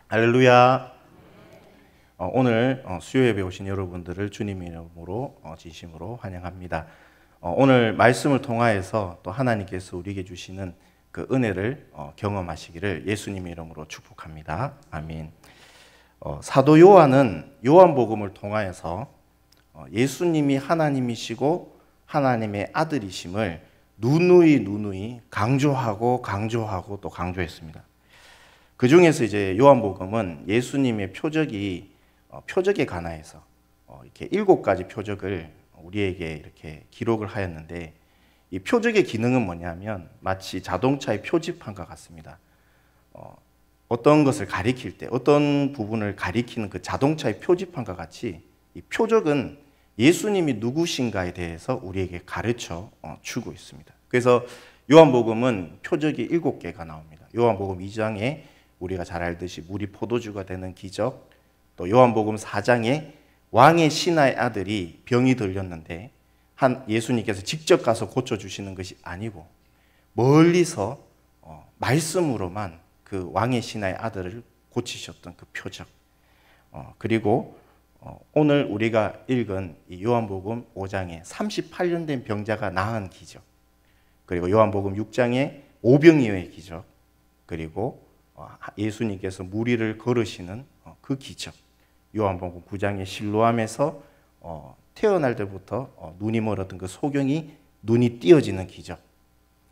할렐루야. 오늘 수요 예배 오신 여러분들을 주님의 이름으로 진심으로 환영합니다. 오늘 말씀을 통하여서 또 하나님께서 우리에게 주시는 그 은혜를 경험하시기를 예수님의 이름으로 축복합니다. 아멘. 사도 요한은 요한복음을 통하여서 예수님이 하나님이시고 하나님의 아들이심을 누누이 강조하고 또 강조했습니다. 그 중에서 이제 요한복음은 예수님의 표적에 관하여서 이렇게 7가지 표적을 우리에게 이렇게 기록을 하였는데, 이 표적의 기능은 뭐냐면 마치 자동차의 표지판과 같습니다. 어떤 것을 가리킬 때, 어떤 부분을 가리키는 그 자동차의 표지판과 같이 이 표적은 예수님이 누구신가에 대해서 우리에게 가르쳐 주고 있습니다. 그래서 요한복음은 표적이 7개가 나옵니다. 요한복음 2장에 우리가 잘 알듯이 물이 포도주가 되는 기적, 또 요한복음 4장에 왕의 신하의 아들이 병이 들렸는데 예수님께서 직접 가서 고쳐주시는 것이 아니고 멀리서 말씀으로만 그 왕의 신하의 아들을 고치셨던 그 표적, 그리고 오늘 우리가 읽은 이 요한복음 5장에 38년 된 병자가 나은 기적, 그리고 요한복음 6장에 오병이어의 기적, 그리고 예수님께서 무리를 걸으시는 그 기적, 요한복음 9장의 실로암에서 태어날 때부터 눈이 멀었던 그 소경이 눈이 띄어지는 기적,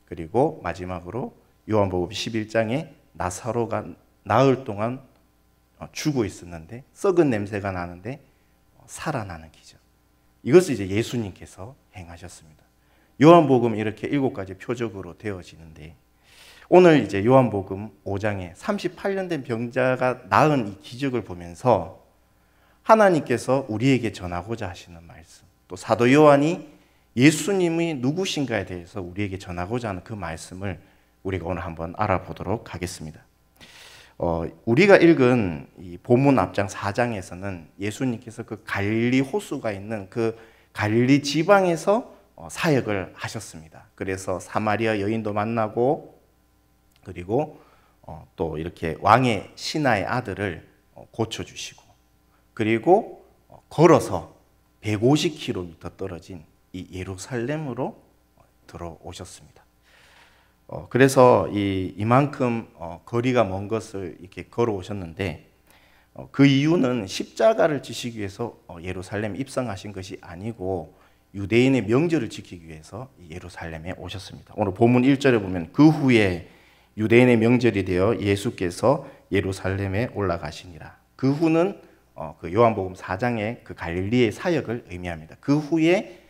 그리고 마지막으로 요한복음 11장에 나사로가 나흘 동안 죽어 있었는데 썩은 냄새가 나는데 살아나는 기적, 이것을 이제 예수님께서 행하셨습니다. 요한복음 이렇게 7가지 표적으로 되어지는데, 오늘 이제 요한복음 5장에 38년 된 병자가 나은 이 기적을 보면서 하나님께서 우리에게 전하고자 하시는 말씀, 또 사도 요한이 예수님이 누구신가에 대해서 우리에게 전하고자 하는 그 말씀을 우리가 오늘 한번 알아보도록 하겠습니다. 우리가 읽은 이 본문 앞장 4장에서는 예수님께서 그 갈릴리 호수가 있는 그 갈릴리 지방에서 사역을 하셨습니다. 그래서 사마리아 여인도 만나고, 그리고 또 이렇게 왕의 신하의 아들을 고쳐주시고, 그리고 걸어서 150km 떨어진 이 예루살렘으로 들어오셨습니다. 그래서 이만큼 거리가 먼 것을 이렇게 걸어오셨는데, 그 이유는 십자가를 지시기 위해서 예루살렘에 입성하신 것이 아니고 유대인의 명절을 지키기 위해서 예루살렘에 오셨습니다. 오늘 본문 1절에 보면 그 후에 유대인의 명절이 되어 예수께서 예루살렘에 올라가시니라. 그 후는 그 요한복음 4장의 그 갈릴리의 사역을 의미합니다. 그 후에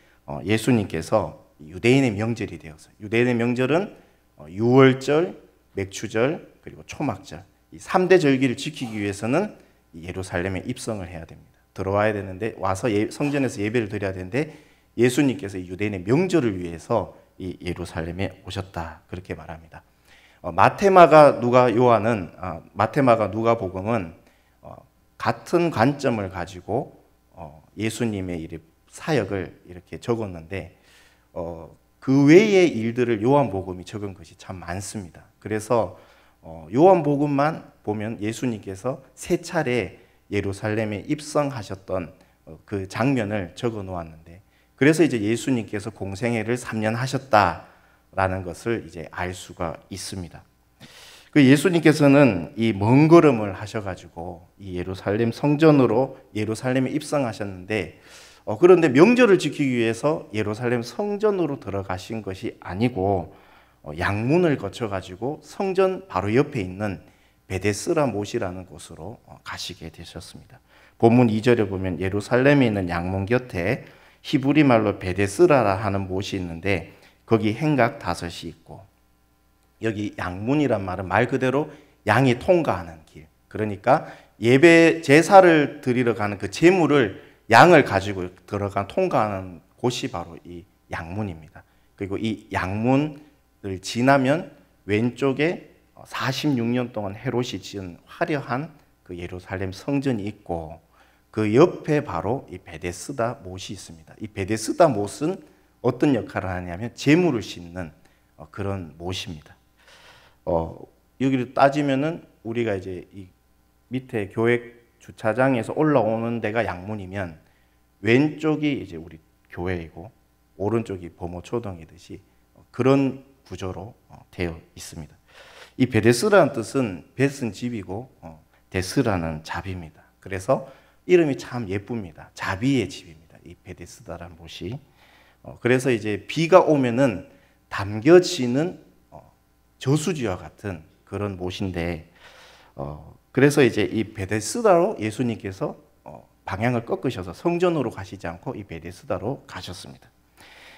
예수님께서 유대인의 명절이 되어서, 유대인의 명절은 유월절, 맥추절, 그리고 초막절, 이 3대 절기를 지키기 위해서는 예루살렘에 입성을 해야 됩니다. 들어와야 되는데, 와서 성전에서 예배를 드려야 되는데 예수님께서 유대인의 명절을 위해서 이 예루살렘에 오셨다, 그렇게 말합니다. 마태마가 누가복음은 같은 관점을 가지고 예수님의 사역을 이렇게 적었는데, 그 외의 일들을 요한복음이 적은 것이 참 많습니다. 그래서 요한복음만 보면 예수님께서 3차례 예루살렘에 입성하셨던 그 장면을 적어 놓았는데, 그래서 이제 예수님께서 공생애를 3년 하셨다라는 것을 이제 알 수가 있습니다. 그 예수님께서는 이 먼 걸음을 하셔가지고 이 예루살렘 성전으로 예루살렘에 입성하셨는데, 그런데 명절을 지키기 위해서 예루살렘 성전으로 들어가신 것이 아니고 양문을 거쳐가지고 성전 바로 옆에 있는 베데스라 못이라는 곳으로 가시게 되셨습니다. 본문 2절에 보면 예루살렘에 있는 양문 곁에 히브리 말로 베데스라라 하는 못이 있는데 거기 행각 5이 있고, 여기 양문이란 말은 말 그대로 양이 통과하는 길, 그러니까 예배 제사를 드리러 가는 그 제물을 양을 가지고 들어간 통과하는 곳이 바로 이 양문입니다. 그리고 이 양문을 지나면 왼쪽에 46년 동안 헤롯이 지은 화려한 그 예루살렘 성전이 있고, 그 옆에 바로 이 베데스다 못이 있습니다. 이 베데스다 못은 어떤 역할을 하냐면 제물을 싣는 그런 못입니다. 여기를 따지면은 우리가 이제 이 밑에 교회 주차장에서 올라오는 데가 양문이면 왼쪽이 이제 우리 교회이고 오른쪽이 범어초등이듯이 그런 구조로 되어 있습니다. 이 베데스라는 뜻은 벳은 집이고 데스라는 자비입니다. 그래서 이름이 참 예쁩니다. 자비의 집입니다. 이 베데스다라는 곳이. 그래서 이제 비가 오면은 담겨지는 저수지와 같은 그런 곳인데, 그래서 이제 이 베데스다로 예수님께서 방향을 꺾으셔서 성전으로 가시지 않고 이 베데스다로 가셨습니다.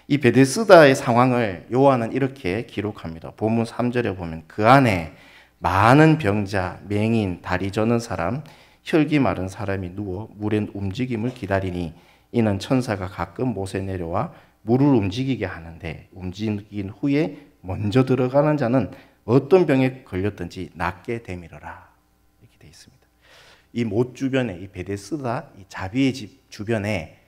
이 베데스다의 상황을 요한은 이렇게 기록합니다. 본문 3절에 보면 그 안에 많은 병자, 맹인, 다리 저는 사람, 혈기 마른 사람이 누워 물의 움직임을 기다리니 이는 천사가 가끔 못에 내려와 물을 움직이게 하는데 움직인 후에 먼저 들어가는 자는 어떤 병에 걸렸든지 낫게 되밀어라. 이렇게 되어 있습니다. 이 못 주변에, 이 베데스다, 이 자비의 집 주변에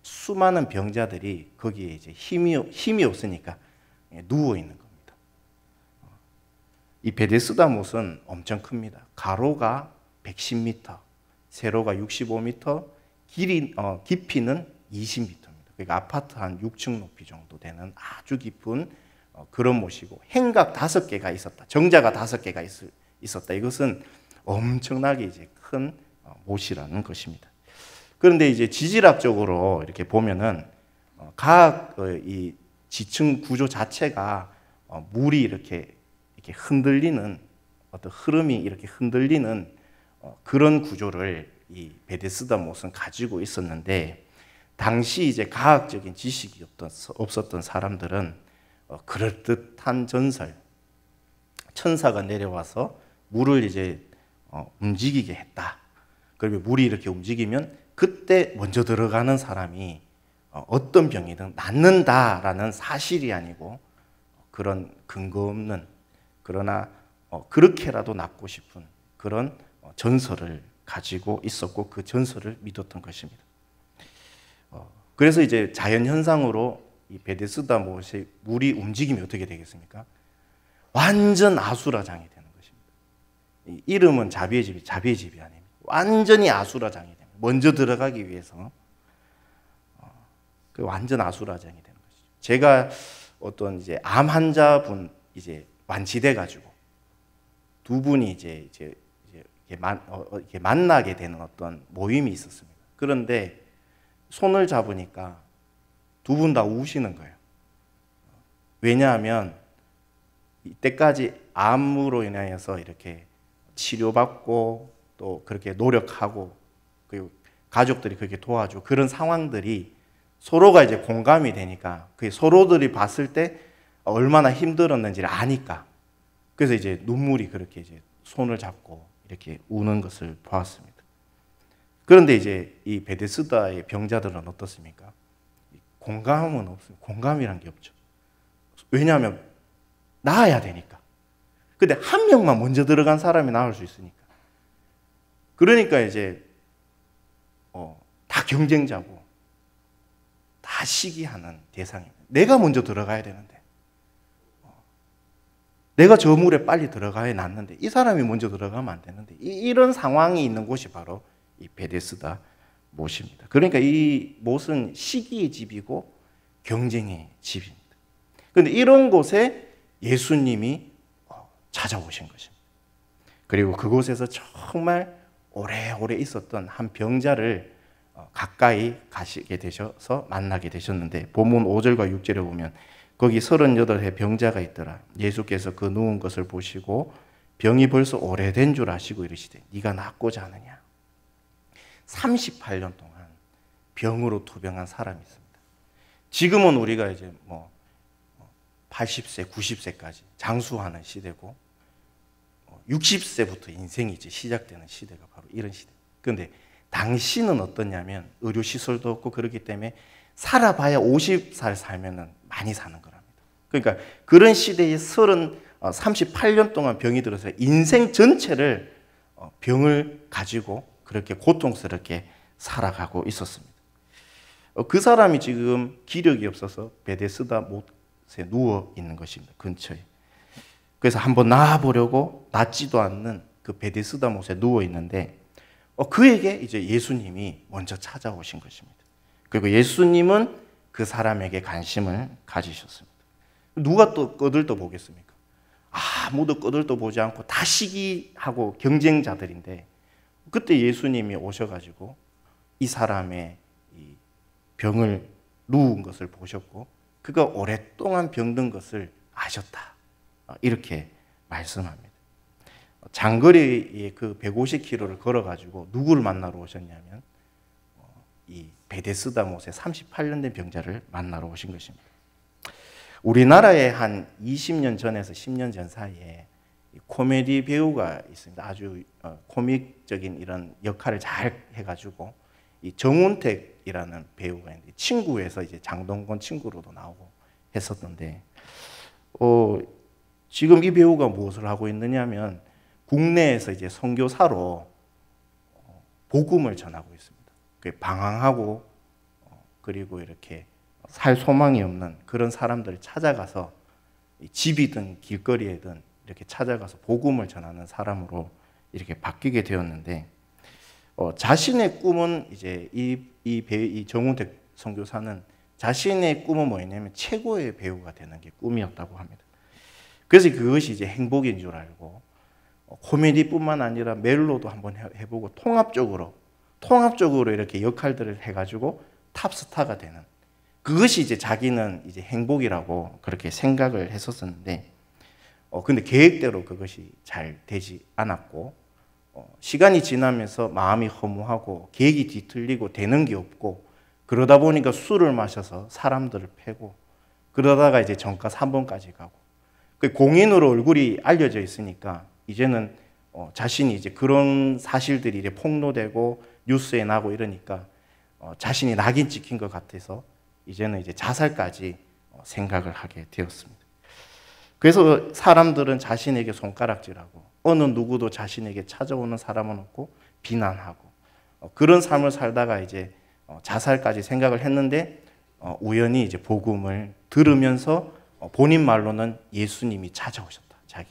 수많은 병자들이 거기에 이제 힘이 없으니까 누워 있는 겁니다. 이 베데스다 못은 엄청 큽니다. 가로가 110m, 세로가 65m, 깊이는 20m입니다. 그러니까 아파트 한 6층 높이 정도 되는 아주 깊은 그런 못이고, 행각 5개가 있었다. 정자가 5개가 있었다. 이것은 엄청나게 이제 큰 못이라는 것입니다. 그런데 이제 지질학적으로 이렇게 보면은 각 이 지층 구조 자체가 물이 이렇게 흔들리는 어떤 흐름이 이렇게 흔들리는 그런 구조를 이 베데스다 못은 가지고 있었는데, 당시 이제 과학적인 지식이 없었던 사람들은 그럴듯한 전설, 천사가 내려와서 물을 이제 움직이게 했다. 그리고 물이 이렇게 움직이면 그때 먼저 들어가는 사람이 어떤 병이든 낫는다라는 사실이 아니고 그런 근거 없는, 그러나 그렇게라도 낫고 싶은 그런 전설을 가지고 있었고 그 전설을 믿었던 것입니다. 그래서 이제 자연 현상으로 이 베데스다 못의 물이 움직이면 어떻게 되겠습니까? 완전 아수라장이 되는 것입니다. 이름은 자비의 집이 아닙니다. 완전히 아수라장이 됩니다. 먼저 들어가기 위해서 그 완전 아수라장이 되는 것이죠. 제가 어떤 이제 암 환자분 이제 완치돼 가지고 두 분이 이제 이렇게 만나게 되는 어떤 모임이 있었습니다. 그런데 손을 잡으니까 두 분 다 우시는 거예요. 왜냐하면 이때까지 암으로 인하여서 이렇게 치료받고 또 그렇게 노력하고 그리고 가족들이 그렇게 도와주고 그런 상황들이 서로가 이제 공감이 되니까 그 서로들이 봤을 때 얼마나 힘들었는지를 아니까, 그래서 이제 눈물이 그렇게 이제 손을 잡고 이렇게 우는 것을 보았습니다. 그런데 이제 이 베데스다의 병자들은 어떻습니까? 공감은 없습니다. 공감이란 게 없죠. 왜냐하면 나아야 되니까. 근데 한 명만 먼저 들어간 사람이 나을 수 있으니까. 그러니까 이제 다 경쟁자고 다 시기하는 대상입니다. 내가 먼저 들어가야 되는데, 내가 저 물에 빨리 들어가야 낫는데 이 사람이 먼저 들어가면 안 되는데, 이런 상황이 있는 곳이 바로 이 베데스다 못입니다. 그러니까 이 못은 시기의 집이고 경쟁의 집입니다. 그런데 이런 곳에 예수님이 찾아오신 것입니다. 그리고 그곳에서 정말 오래오래 있었던 한 병자를 가까이 가시게 되셔서 만나게 되셨는데, 본문 5절과 6절에 보면 거기 38의 병자가 있더라. 예수께서 그 누운 것을 보시고 병이 벌써 오래된 줄 아시고 이르시되 네가 낫고자 하느냐. 38년 동안 병으로 투병한 사람이 있습니다. 지금은 우리가 이제 80세, 90세까지 장수하는 시대고 60세부터 인생이 이제 시작되는 시대가 바로 이런 시대. 그런데 당시는 어떠냐면 의료시설도 없고 그렇기 때문에 살아봐야 50살 살면은 많이 사는 거랍니다. 그러니까 그런 시대에 38년 동안 병이 들어서 인생 전체를 병을 가지고 그렇게 고통스럽게 살아가고 있었습니다. 그 사람이 지금 기력이 없어서 베데스다 못에 누워 있는 것입니다. 근처에. 그래서 한번 나아보려고 낫지도 않는 그 베데스다 못에 누워 있는데 그에게 이제 예수님이 먼저 찾아오신 것입니다. 그리고 예수님은 그 사람에게 관심을 가지셨습니다. 누가 또 꺼들떠 보겠습니까? 아무도 꺼들떠 보지 않고 다 시기하고 경쟁자들인데 그때 예수님이 오셔가지고 이 사람의 이 병을 누운 것을 보셨고 그가 오랫동안 병든 것을 아셨다. 이렇게 말씀합니다. 장거리에 그 150km를 걸어가지고 누구를 만나러 오셨냐면 이 베데스다 못에 38년 된 병자를 만나러 오신 것입니다. 우리나라에 한 20년 전에서 10년 전 사이에 코미디 배우가 있습니다. 아주 코믹적인 이런 역할을 잘 해가지고 이 정운택이라는 배우가 있는데 친구에서 이제 장동건 친구로도 나오고 했었던데 지금 이 배우가 무엇을 하고 있느냐면 국내에서 이제 선교사로 복음을 전하고 있습니다. 방황하고 그리고 이렇게 살 소망이 없는 그런 사람들을 찾아가서 집이든 길거리에든 이렇게 찾아가서 복음을 전하는 사람으로 이렇게 바뀌게 되었는데 자신의 꿈은 이제 이 정운택 선교사는 자신의 꿈은 뭐였냐면 최고의 배우가 되는 게 꿈이었다고 합니다. 그래서 그것이 이제 행복인 줄 알고 코미디뿐만 아니라 멜로도 한번 해보고 통합적으로 이렇게 역할들을 해가지고 탑스타가 되는 그것이 이제 자기는 이제 행복이라고 그렇게 생각을 했었는데 근데 계획대로 그것이 잘 되지 않았고 시간이 지나면서 마음이 허무하고 계획이 뒤틀리고 되는 게 없고 그러다 보니까 술을 마셔서 사람들을 패고 그러다가 이제 전과 3번까지 가고 공인으로 얼굴이 알려져 있으니까 이제는 자신이 이제 그런 사실들이 이제 폭로되고 뉴스에 나고 이러니까 자신이 낙인 찍힌 것 같아서 이제는 이제 자살까지 생각을 하게 되었습니다. 그래서 사람들은 자신에게 손가락질하고 어느 누구도 자신에게 찾아오는 사람은 없고 비난하고 그런 삶을 살다가 이제 자살까지 생각을 했는데 우연히 이제 복음을 들으면서 본인 말로는 예수님이 찾아오셨다. 자기.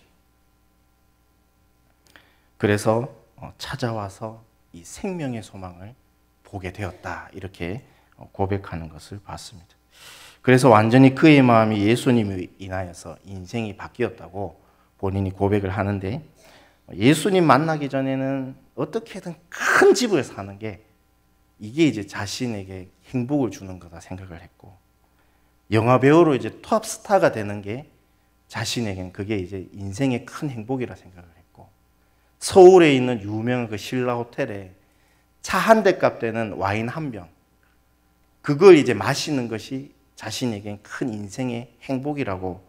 그래서 찾아와서 이 생명의 소망을 보게 되었다. 이렇게 고백하는 것을 봤습니다. 그래서 완전히 그의 마음이 예수님을 인하여서 인생이 바뀌었다고 본인이 고백을 하는데 예수님 만나기 전에는 어떻게든 큰 집을 사는 게 이게 이제 자신에게 행복을 주는 거다 생각을 했고 영화 배우로 이제 톱스타가 되는 게 자신에겐 그게 이제 인생의 큰 행복이라 생각을 했고 서울에 있는 유명한 그 신라 호텔에 차 한 대 값 되는 와인 한 병 그걸 이제 마시는 것이 자신에겐 큰 인생의 행복이라고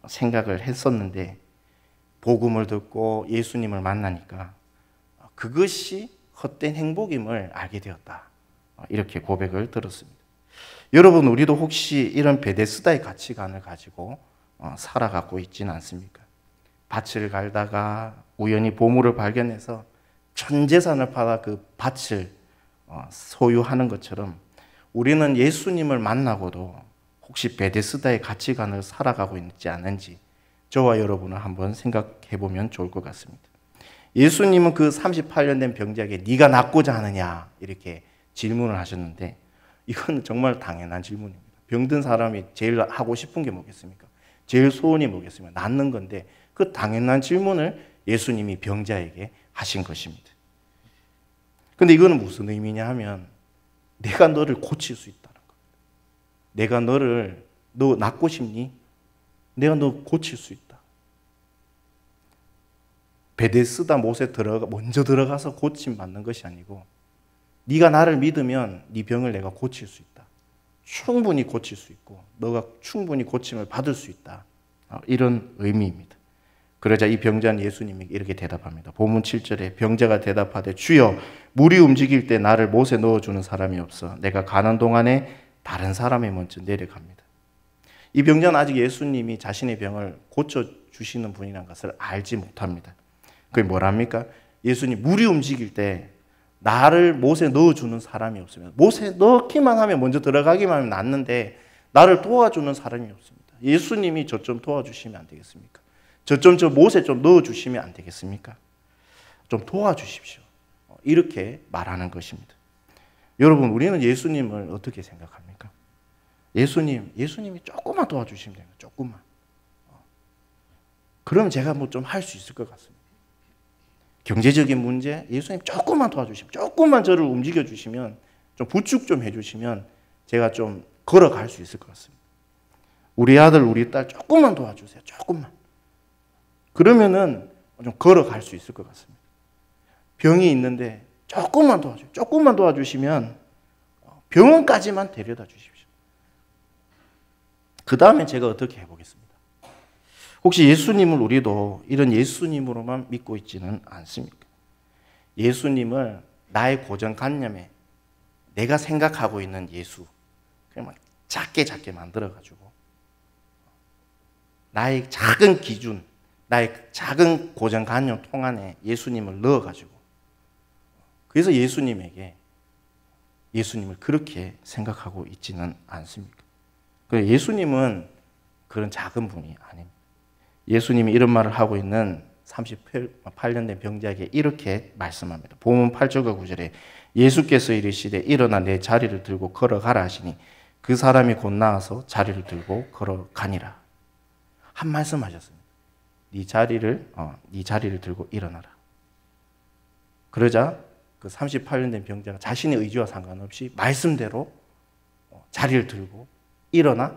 생각을 했었는데 복음을 듣고 예수님을 만나니까 그것이 헛된 행복임을 알게 되었다. 이렇게 고백을 들었습니다. 여러분 우리도 혹시 이런 베데스다의 가치관을 가지고 살아가고 있지는 않습니까? 밭을 갈다가 우연히 보물을 발견해서 전 재산을 팔아 그 밭을 소유하는 것처럼 우리는 예수님을 만나고도 혹시 베데스다의 가치관을 살아가고 있지 않은지 저와 여러분은 한번 생각해 보면 좋을 것 같습니다. 예수님은 그 38년 된 병자에게 네가 낫고자 하느냐 이렇게 질문을 하셨는데 이건 정말 당연한 질문입니다. 병든 사람이 제일 하고 싶은 게 뭐겠습니까? 제일 소원이 뭐겠습니까? 낫는 건데 그 당연한 질문을 예수님이 병자에게 하신 것입니다. 근데 이거는 무슨 의미냐 하면 내가 너를 고칠 수 있다는 겁니다. 내가 너 낫고 싶니? 내가 너 고칠 수 있다. 베데스다 못에 먼저 들어가서 고침 받는 것이 아니고 네가 나를 믿으면 네 병을 내가 고칠 수 있다. 충분히 고칠 수 있고 너가 충분히 고침을 받을 수 있다. 이런 의미입니다. 그러자 이 병자는 예수님이 이렇게 대답합니다. 본문 7절에 병자가 대답하되 주여 물이 움직일 때 나를 못에 넣어주는 사람이 없어 내가 가는 동안에 다른 사람이 먼저 내려갑니다. 이 병자는 아직 예수님이 자신의 병을 고쳐주시는 분이라는 것을 알지 못합니다. 그게 뭐랍니까? 예수님 물이 움직일 때 나를 못에 넣어주는 사람이 없으면 못에 넣기만 하면 먼저 들어가기만 하면 낫는데 나를 도와주는 사람이 없습니다. 예수님이 저 좀 도와주시면 안 되겠습니까? 저 못에 좀 넣어주시면 안 되겠습니까? 좀 도와주십시오. 이렇게 말하는 것입니다. 여러분, 우리는 예수님을 어떻게 생각합니까? 예수님이 조금만 도와주시면 됩니다. 조금만. 그러면 제가 뭐 좀 할 수 있을 것 같습니다. 경제적인 문제, 예수님 조금만 도와주시면, 조금만 저를 움직여주시면, 좀 부축 좀 해주시면 제가 좀 걸어갈 수 있을 것 같습니다. 우리 아들, 우리 딸 조금만 도와주세요. 조금만. 그러면은 좀 걸어갈 수 있을 것 같습니다. 병이 있는데 조금만 도와주세요. 조금만 도와주시면 병원까지만 데려다 주십시오. 그 다음에 제가 어떻게 해보겠습니다. 혹시 예수님을 우리도 이런 예수님으로만 믿고 있지는 않습니까? 예수님을 나의 고정관념에 내가 생각하고 있는 예수, 그냥 작게 만들어가지고 나의 작은 기준, 나의 작은 고정관념 통 안에 예수님을 넣어가지고, 그래서 예수님을 그렇게 생각하고 있지는 않습니까? 예수님은 그런 작은 분이 아닙니다. 예수님이 이런 말을 하고 있는 38년 된 병자에게 이렇게 말씀합니다. 본문 8절과 9절에 예수께서 이르시되 일어나 내 자리를 들고 걸어가라 하시니 그 사람이 곧 나와서 자리를 들고 걸어가니라. 한 말씀 하셨습니다. 네 자리를 들고 일어나라. 그러자 그 38년 된 병자가 자신의 의지와 상관없이 말씀대로 자리를 들고 일어나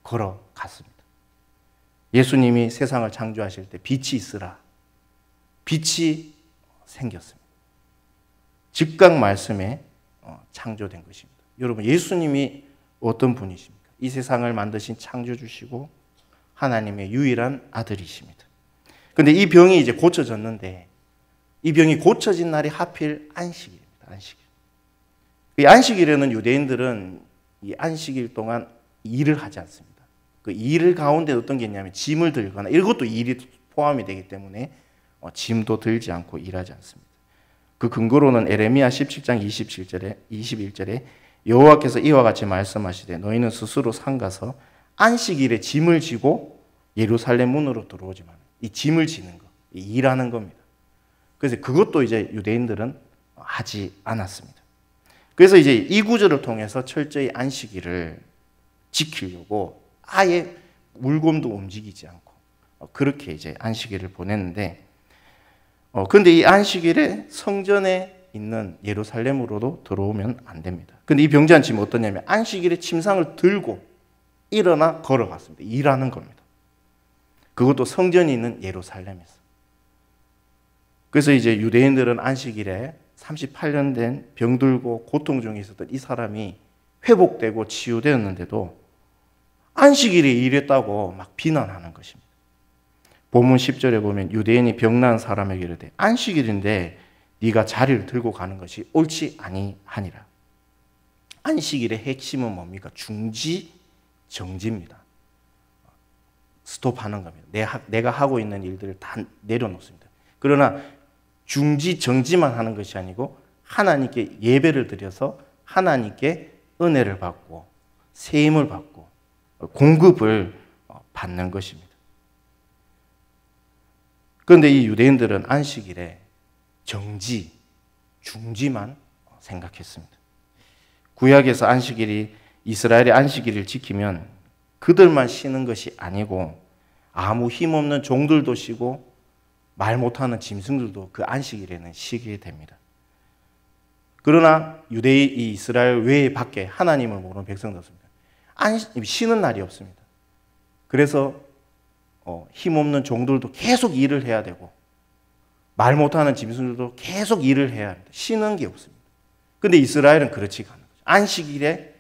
걸어갔습니다. 예수님이 세상을 창조하실 때 빛이 있으라. 빛이 생겼습니다. 즉각 말씀에 창조된 것입니다. 여러분, 예수님이 어떤 분이십니까? 이 세상을 만드신 창조주시고 하나님의 유일한 아들이십니다. 그런데 이 병이 이제 고쳐졌는데, 이 병이 고쳐진 날이 하필 안식일입니다. 안식일. 이 안식일에는 유대인들은 이 안식일 동안 일을 하지 않습니다. 그 일 가운데 어떤 게 있냐면 짐을 들거나, 이것도 일이 포함이 되기 때문에 짐도 들지 않고 일하지 않습니다. 그 근거로는 에레미야 17장 21절에 여호와께서 이와 같이 말씀하시되 너희는 스스로 상가서 안식일에 짐을 지고 예루살렘 문으로 들어오지 마라. 이 짐을 지는 거, 일하는 겁니다. 그래서 그것도 이제 유대인들은 하지 않았습니다. 그래서 이제 이 구절을 통해서 철저히 안식일을 지키려고 아예 물건도 움직이지 않고 그렇게 이제 안식일을 보냈는데, 근데 이 안식일에 성전에 있는 예루살렘으로도 들어오면 안 됩니다. 근데 이 병자는 지금 어떠냐면 안식일에 침상을 들고 일어나 걸어갔습니다. 일하는 겁니다. 그것도 성전이 있는 예루살렘에서. 그래서 이제 유대인들은 안식일에 38년 된 병들고 고통 중에 있었던 이 사람이 회복되고 치유되었는데도 안식일에 일했다고 막 비난하는 것입니다. 본문 10절에 보면 유대인이 병난 사람에게 이르되 안식일인데 네가 자리를 들고 가는 것이 옳지 아니하니라. 안식일의 핵심은 뭡니까? 중지, 정지입니다. 스톱하는 겁니다. 내가 하고 있는 일들을 다 내려놓습니다. 그러나 중지, 정지만 하는 것이 아니고 하나님께 예배를 드려서 하나님께 은혜를 받고 세임을 받고 공급을 받는 것입니다. 그런데 이 유대인들은 안식일에 정지, 중지만 생각했습니다. 구약에서 이스라엘의 안식일을 지키면 그들만 쉬는 것이 아니고 아무 힘없는 종들도 쉬고 말 못하는 짐승들도 그 안식일에는 쉬게 됩니다. 그러나 이 이스라엘 외에 밖에 하나님을 모르는 백성도 없습니다. 쉬는 날이 없습니다. 그래서 힘없는 종들도 계속 일을 해야 되고 말 못하는 짐승들도 계속 일을 해야 합니다. 쉬는 게 없습니다. 그런데 이스라엘은 그렇지가 않은 거죠. 안식일에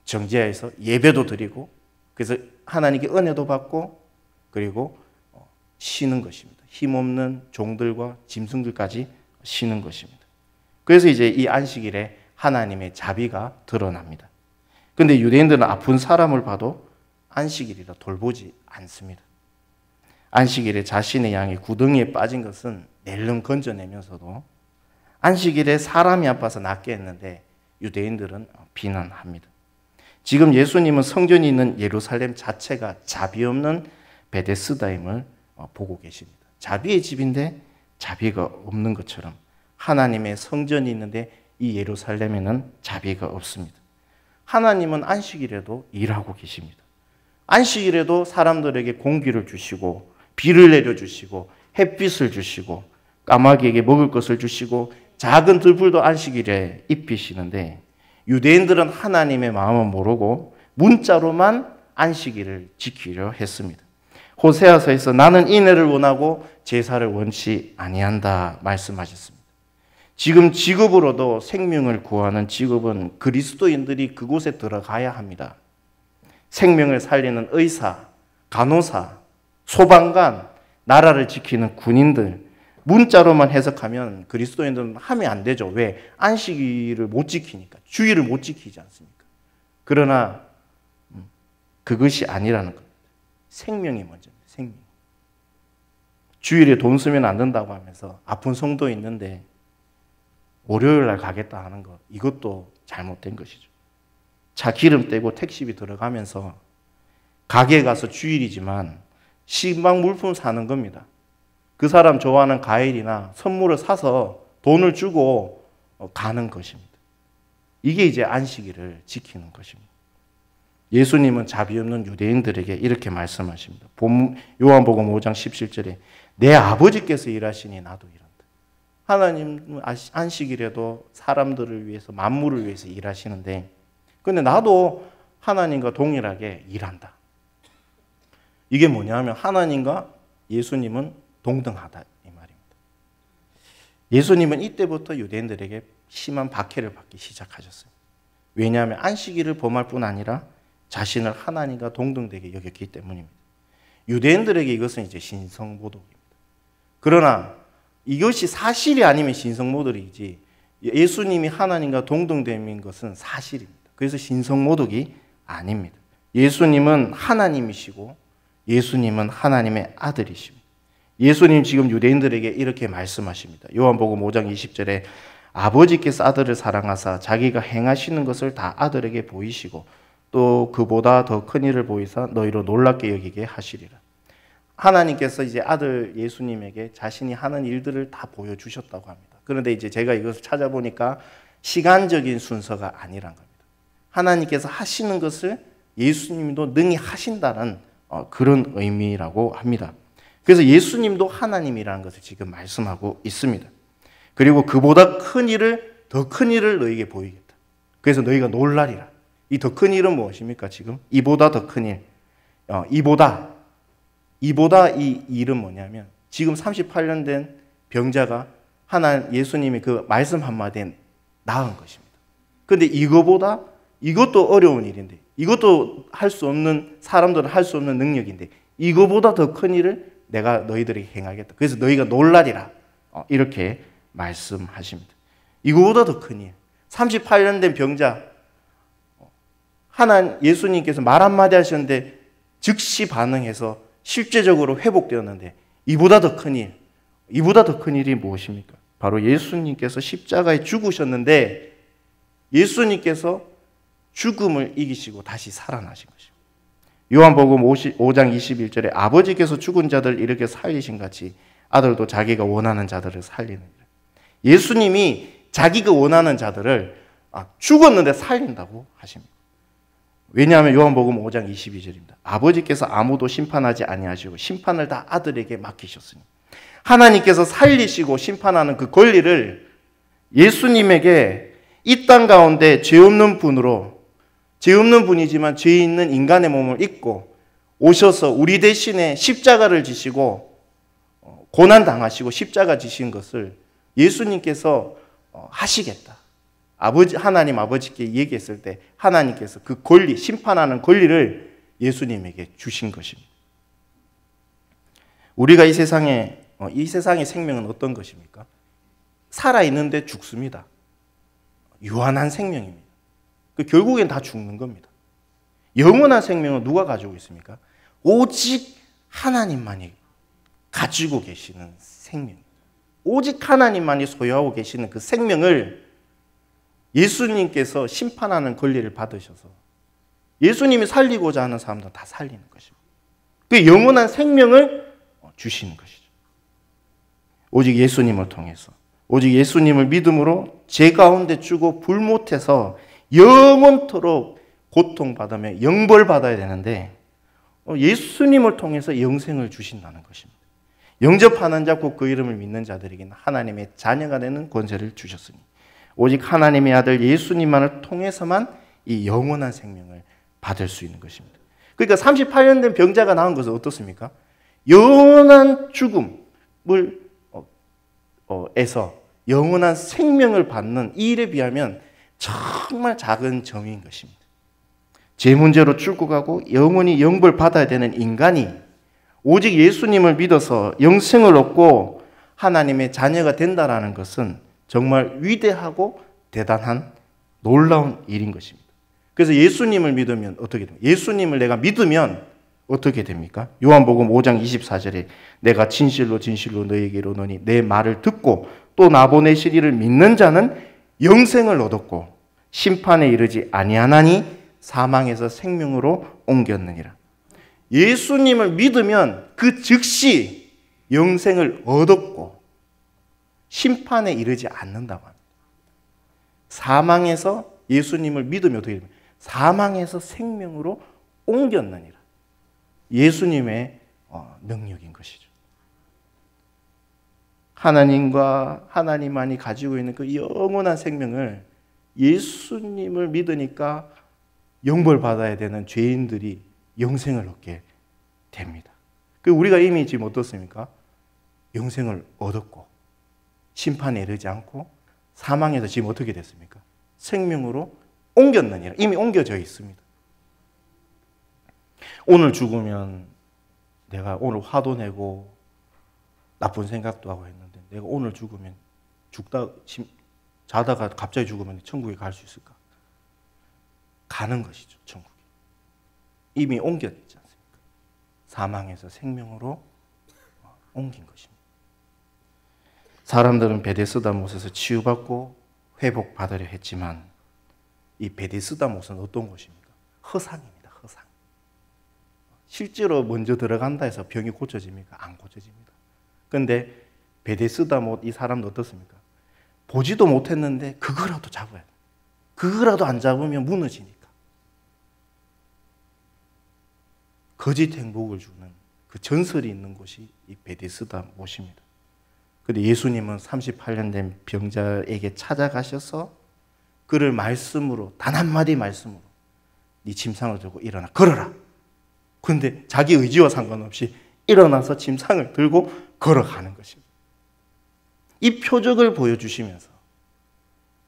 정지하여서 예배도 드리고 그래서 하나님께 은혜도 받고 그리고 쉬는 것입니다. 힘없는 종들과 짐승들까지 쉬는 것입니다. 그래서 이제 이 안식일에 하나님의 자비가 드러납니다. 그런데 유대인들은 아픈 사람을 봐도 안식일이라 돌보지 않습니다. 안식일에 자신의 양이 구덩이에 빠진 것은 낼름 건져내면서도 안식일에 사람이 아파서 낫게 했는데 유대인들은 비난합니다. 지금 예수님은 성전이 있는 예루살렘 자체가 자비 없는 베데스다임을 보고 계십니다. 자비의 집인데 자비가 없는 것처럼 하나님의 성전이 있는데 이 예루살렘에는 자비가 없습니다. 하나님은 안식일에도 일하고 계십니다. 안식일에도 사람들에게 공기를 주시고 비를 내려주시고 햇빛을 주시고 까마귀에게 먹을 것을 주시고 작은 들풀도 안식일에 입히시는데 유대인들은 하나님의 마음을 모르고 문자로만 안식일을 지키려 했습니다. 호세아서에서 나는 인애를 원하고 제사를 원치 아니한다 말씀하셨습니다. 지금 직업으로도 생명을 구하는 직업은 그리스도인들이 그곳에 들어가야 합니다. 생명을 살리는 의사, 간호사, 소방관, 나라를 지키는 군인들, 문자로만 해석하면 그리스도인들은 하면 안 되죠. 왜? 안식일을 못 지키니까. 주일을 못 지키지 않습니까? 그러나 그것이 아니라는 겁니다. 생명이 먼저입니다. 생명. 주일에 돈 쓰면 안 된다고 하면서 아픈 성도 있는데 월요일 날 가겠다 하는 것, 이것도 잘못된 것이죠. 차 기름 떼고 택시비 들어가면서 가게에 가서 주일이지만 신방 물품 사는 겁니다. 그 사람 좋아하는 과일이나 선물을 사서 돈을 주고 가는 것입니다. 이게 이제 안식일을 지키는 것입니다. 예수님은 자비 없는 유대인들에게 이렇게 말씀하십니다. 요한복음 5장 17절에 내 아버지께서 일하시니 나도 일한다. 하나님은 안식일에도 사람들을 위해서 만물을 위해서 일하시는데 근데 나도 하나님과 동일하게 일한다. 이게 뭐냐면 하나님과 예수님은 동등하다 이 말입니다. 예수님은 이때부터 유대인들에게 심한 박해를 받기 시작하셨어요. 왜냐하면 안식일을 범할 뿐 아니라 자신을 하나님과 동등되게 여겼기 때문입니다. 유대인들에게 이것은 이제 신성모독입니다. 그러나 이것이 사실이 아니면 신성모독이지 예수님이 하나님과 동등됨인 것은 사실입니다. 그래서 신성모독이 아닙니다. 예수님은 하나님이시고 예수님은 하나님의 아들이십니다. 예수님 지금 유대인들에게 이렇게 말씀하십니다. 요한복음 5장 20절에 아버지께서 아들을 사랑하사 자기가 행하시는 것을 다 아들에게 보이시고 또 그보다 더 큰 일을 보이사 너희로 놀랍게 여기게 하시리라. 하나님께서 이제 아들 예수님에게 자신이 하는 일들을 다 보여주셨다고 합니다. 그런데 이제 제가 이것을 찾아보니까 시간적인 순서가 아니란 겁니다. 하나님께서 하시는 것을 예수님도 능히 하신다는 그런 의미라고 합니다. 그래서 예수님도 하나님이라는 것을 지금 말씀하고 있습니다. 그리고 그보다 큰 일을, 더 큰 일을 너희에게 보이겠다. 그래서 너희가 놀라리라. 이 더 큰 일은 무엇입니까? 지금 이보다 더 큰 일. 이보다 이 일은 뭐냐면 지금 38년 된 병자가 예수님이 그 말씀 한마디에 나은 것입니다. 그런데 이것도 어려운 일인데 이것도 할 수 없는 사람들은 할 수 없는 능력인데 이거보다 더 큰 일을 내가 너희들에게 행하겠다. 그래서 너희가 놀라리라. 이렇게 말씀하십니다. 이거보다 더 큰 일. 38년 된 병자 예수님께서 말 한마디 하셨는데 즉시 반응해서 실제적으로 회복되었는데 이보다 더 큰 일이 무엇입니까? 바로 예수님께서 십자가에 죽으셨는데 예수님께서 죽음을 이기시고 다시 살아나신 것입니다. 요한복음 5장 21절에 아버지께서 죽은 자들 이렇게 살리신 같이 아들도 자기가 원하는 자들을 살리느니라. 예수님이 자기가 원하는 자들을 죽었는데 살린다고 하십니다. 왜냐하면 요한복음 5장 22절입니다. 아버지께서 아무도 심판하지 아니하시고 심판을 다 아들에게 맡기셨으니 하나님께서 살리시고 심판하는 그 권리를 예수님에게 이 땅 가운데 죄 없는 분이지만 죄 있는 인간의 몸을 입고 오셔서 우리 대신에 십자가를 지시고 고난 당하시고 십자가 지신 것을 예수님께서 하시겠다. 하나님 아버지께 얘기했을 때 하나님께서 그 권리, 심판하는 권리를 예수님에게 주신 것입니다. 우리가 이 세상의 생명은 어떤 것입니까? 살아있는데 죽습니다. 유한한 생명입니다. 결국엔 다 죽는 겁니다. 영원한 생명은 누가 가지고 있습니까? 오직 하나님만이 가지고 계시는 생명입니다. 오직 하나님만이 소유하고 계시는 그 생명을 예수님께서 심판하는 권리를 받으셔서 예수님이 살리고자 하는 사람들은 다 살리는 것입니다. 그 영원한 생명을 주시는 것이죠. 오직 예수님을 통해서, 오직 예수님을 믿음으로 죄 가운데 죽어 불 못해서 영원토록 고통받으며 영벌받아야 되는데 예수님을 통해서 영생을 주신다는 것입니다. 영접하는 자 곧 그 이름을 믿는 자들에게는 하나님의 자녀가 되는 권세를 주셨으니 오직 하나님의 아들 예수님만을 통해서만 이 영원한 생명을 받을 수 있는 것입니다. 그러니까 38년 된 병자가 나온 것은 어떻습니까? 영원한 죽음을 에서 영원한 생명을 받는 이 일에 비하면 정말 작은 점인 것입니다. 제 문제로 죽어가고 영원히 영벌 받아야 되는 인간이 오직 예수님을 믿어서 영생을 얻고 하나님의 자녀가 된다는 것은 정말 위대하고 대단한 놀라운 일인 것입니다. 그래서 예수님을 믿으면 어떻게 됩니까? 예수님을 내가 믿으면 어떻게 됩니까? 요한복음 5장 24절에 내가 진실로 진실로 너에게 이르노니 내 말을 듣고 또 나 보내실 이를 믿는 자는 영생을 얻었고 심판에 이르지 아니하나니 사망에서 생명으로 옮겼느니라. 예수님을 믿으면 그 즉시 영생을 얻었고 심판에 이르지 않는다고 합니다. 사망에서 예수님을 믿으면 어떻게 됩니까? 사망에서 생명으로 옮겼느니라. 예수님의 능력인 것이죠. 하나님과 하나님만이 가지고 있는 그 영원한 생명을 예수님을 믿으니까 영벌 받아야 되는 죄인들이 영생을 얻게 됩니다. 그 우리가 이미 지금 어떻습니까? 영생을 얻었고 심판에 이르지 않고 사망에서 지금 어떻게 됐습니까? 생명으로 옮겼느니라. 이미 옮겨져 있습니다. 오늘 죽으면 내가 오늘 화도 내고 나쁜 생각도 하고 했는데 내가 오늘 죽으면 자다가 갑자기 죽으면 천국에 갈 수 있을까? 가는 것이죠. 천국에. 이미 옮겼지 않습니까? 사망에서 생명으로 옮긴 것입니다. 사람들은 베데스다 못에서 치유받고 회복받으려 했지만 이 베데스다 못은 어떤 곳입니까? 허상입니다. 허상. 실제로 먼저 들어간다 해서 병이 고쳐집니까? 안 고쳐집니다. 그런데 베데스다 못 이 사람도 어떻습니까? 보지도 못했는데 그거라도 잡아야 돼. 그거라도 안 잡으면 무너지니까. 거짓 행복을 주는 그 전설이 있는 곳이 이 베데스다 못입니다. 그런데 예수님은 38년 된 병자에게 찾아가셔서 그를 말씀으로 단 한마디 말씀으로 네 침상을 들고 일어나 걸어라. 그런데 자기 의지와 상관없이 일어나서 침상을 들고 걸어가는 것입니다. 이 표적을 보여주시면서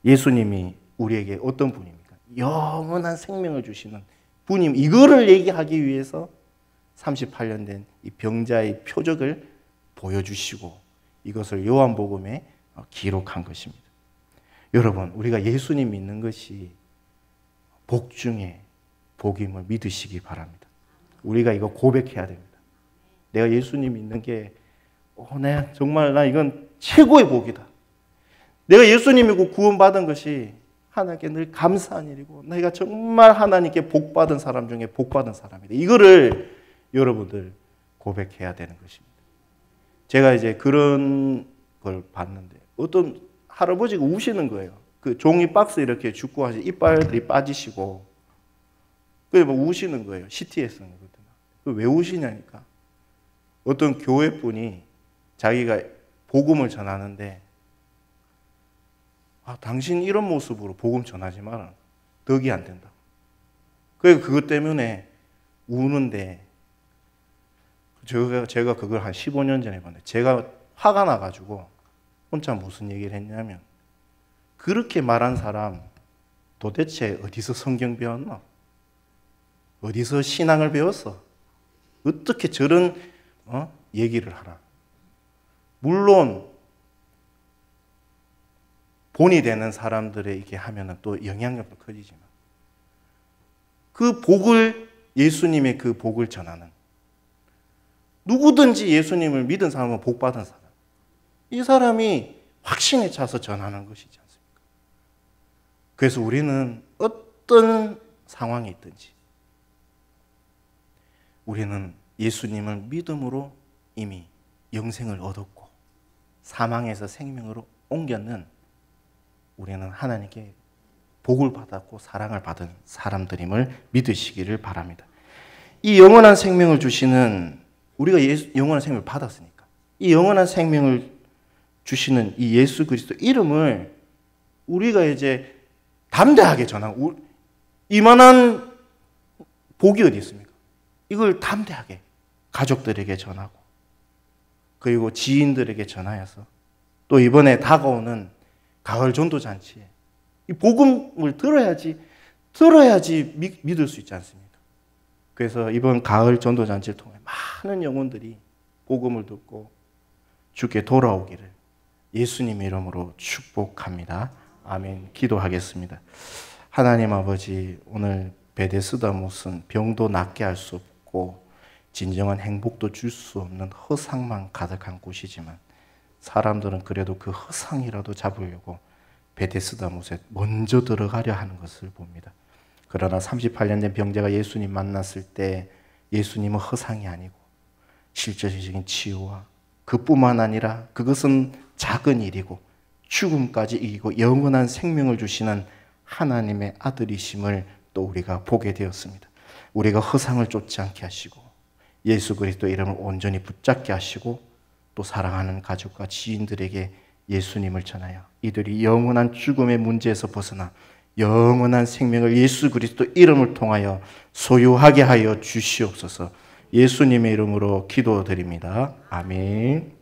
예수님이 우리에게 어떤 분입니까? 영원한 생명을 주시는 분임. 이거를 얘기하기 위해서 38년 된 이 병자의 표적을 보여주시고 이것을 요한복음에 기록한 것입니다. 여러분, 우리가 예수님 믿는 것이 복 중에 복임을 믿으시기 바랍니다. 우리가 이거 고백해야 됩니다. 내가 예수님 믿는 게 정말 나 이건 최고의 복이다. 내가 예수님 믿고 구원받은 것이 하나님께 늘 감사한 일이고 내가 정말 하나님께 복받은 사람 중에 복받은 사람이다. 이거를 여러분들 고백해야 되는 것입니다. 제가 이제 그런 걸 봤는데 어떤 할아버지가 우시는 거예요. 그 종이 박스 이렇게 줍고 하시 이빨들이 빠지시고 그래 막 우시는 거예요. CT에서는 왜 우시냐니까 어떤 교회 분이 자기가 복음을 전하는데 당신 이런 모습으로 복음 전하지 마라. 덕이 안 된다. 그래서 그것 때문에 우는데 제가 그걸 한 15년 전에 봤는데 제가 화가 나가지고 혼자 무슨 얘기를 했냐면 그렇게 말한 사람 도대체 어디서 성경 배웠나? 어디서 신앙을 배웠어? 어떻게 저런 얘기를 하나? 물론 본이 되는 사람들에게 하면은 또 영향력도 커지지만 그 복을 예수님의 그 복을 전하는 누구든지 예수님을 믿은 사람은 복 받은 사람. 이 사람이 확신에 차서 전하는 것이지 않습니까? 그래서 우리는 어떤 상황에 있든지 우리는 예수님을 믿음으로 이미 영생을 얻었고 사망에서 생명으로 옮겼는 우리는 하나님께 복을 받았고 사랑을 받은 사람들임을 믿으시기를 바랍니다. 이 영원한 생명을 주시는, 우리가 영원한 생명을 받았으니까 이 영원한 생명을 주시는 이 예수 그리스도 이름을 우리가 이제 담대하게 전하고, 이만한 복이 어디 있습니까? 이걸 담대하게 가족들에게 전하고, 그리고 지인들에게 전하여서 또 이번에 다가오는 가을 전도잔치에 이 복음을 들어야지 믿을 수 있지 않습니까? 그래서 이번 가을 전도잔치를 통해 많은 영혼들이 복음을 듣고 주께 돌아오기를 예수님의 이름으로 축복합니다. 아멘. 기도하겠습니다. 하나님 아버지, 오늘 베데스다 못은 병도 낫게 할 수 없고 진정한 행복도 줄 수 없는 허상만 가득한 곳이지만 사람들은 그래도 그 허상이라도 잡으려고 베데스다 못에 먼저 들어가려 하는 것을 봅니다. 그러나 38년 된 병자가 예수님 만났을 때 예수님은 허상이 아니고 실제적인 치유와 그뿐만 아니라 그것은 작은 일이고 죽음까지 이기고 영원한 생명을 주시는 하나님의 아들이심을 또 우리가 보게 되었습니다. 우리가 허상을 쫓지 않게 하시고 예수 그리스도 이름을 온전히 붙잡게 하시고 또 사랑하는 가족과 지인들에게 예수님을 전하여 이들이 영원한 죽음의 문제에서 벗어나 영원한 생명을 예수 그리스도 이름을 통하여 소유하게 하여 주시옵소서. 예수님의 이름으로 기도드립니다. 아멘.